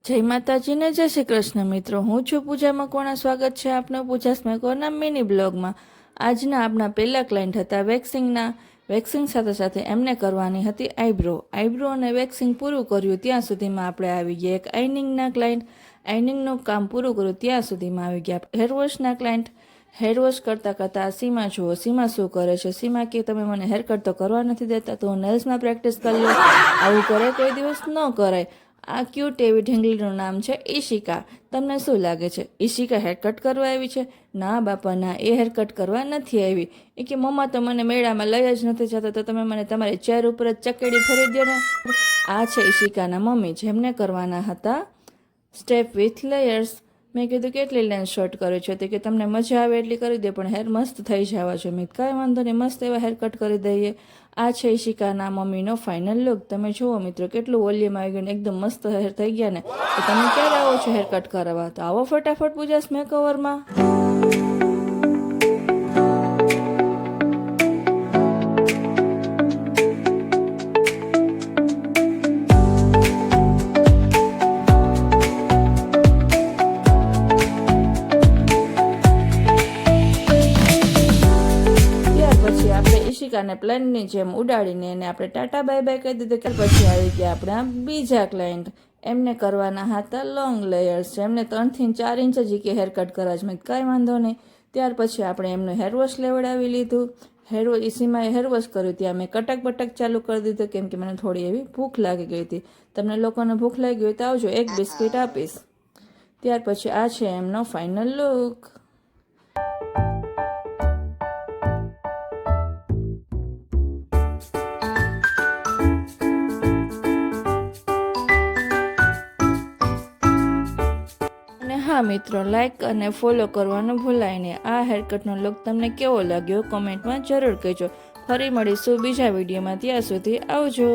જય માતાજી ને જય શ્રી કૃષ્ણ મિત્રો, હું છું પૂજા મકવાણા. સ્વાગત છે આપનું પૂજા સ્મેકોરના મિની બ્લોગમાં. આજના આપણા પહેલા ક્લાયન્ટ હતા વેક્સિંગ સાથે સાથે એમને કરવાની હતી આઈબ્રો અને વેક્સિંગ પૂરું કર્યું ત્યાં સુધીમાં આપણે આવી ગયા એક આઈનિંગના ક્લાયન્ટ. આઈનિંગનું કામ પૂરું કર્યું ત્યાં સુધીમાં આવી ગયા હેરવોશના ક્લાયન્ટ. હેરવોશ કરતાં કરતાં સીમા જુઓ, સીમા શું કરે છે. સીમા કે તમે મને હેરકટ તો કરવા નથી દેતા, તો હું નેલ્સમાં પ્રેક્ટિસ કરી લઉં. આવું કરે કોઈ દિવસ ન કરાય. આ ક્યુટ એવી ઢીંગલીનું નામ છે ઈશિકા. તમને શું લાગે છે ઈશિકા હેરકટ કરવા આવી છે? ના બાપા ના, એ હેરકટ કરવા નથી આવી. એ કે મમ્મા તો મને મેળામાં લઈ જ નથી જતા, તો તમે મને તમારી ચેર ઉપર જ ચકેડી ફરી દો ને. આ છે ઈશિકાના મમ્મી, જેમને કરવાના હતા સ્ટેપ વિથ લેયર્સ. મેં કીધું કેટલી લેન્થ શોર્ટ કર્યો છે, તો કે તમને મજા આવે એટલી કરી દે, પણ હેર મસ્ત થઈ જવા છે. મેં કાંઈ વાંધો નહીં, મસ્ત એવા હેર કટ કરી દઈએ. આ છે ઈશિકાના મમ્મીનો ફાઇનલ લુક. તમે જુઓ મિત્રો, કેટલું વોલ્યુમ આવી ગયું ને, એકદમ મસ્ત હેર થઈ ગયા ને. તો તમે ક્યારે આવો છો હેર કટ કરાવવા? તો આવો ફટાફટ પૂજાસ મેકઓવરમાં. ઈશિકાને પ્લેનની જેમ ઉડાડીને એને આપણે ટાટા બાય બાય કહી દીધું. કે પછી આવી ગયા આપણા બીજા ક્લાયન્ટ. એમને કરવાના હતા લોંગ લેયર્સ. એમને 3 થી 4 ઇંચ જ કે હેર કટ કરવા છે. મેં કાંઈ વાંધો નહીં. ત્યાર પછી આપણે એમનું હેરવોશ લેવડાવી લીધું. ઈસીમાએ હેરવોશ કર્યું ત્યાં મેં કટક બટક ચાલુ કરી દીધું, કેમ કે મને થોડી એવી ભૂખ લાગી ગઈ હતી. તમને લોકોને ભૂખ લાગી હોય તો આવજો, એક બિસ્કિટ આપીશ. ત્યાર પછી આ છે એમનો ફાઇનલ લુક. હા મિત્રો, લાઈક અને ફોલો કરવાનું ભૂલાય નહીં. આ હેરકટનો લુક તમને કેવો લાગ્યો કોમેન્ટમાં જરૂર કહેજો. ફરી મળીશું બીજા વિડીયોમાં, ત્યાં સુધી આવજો.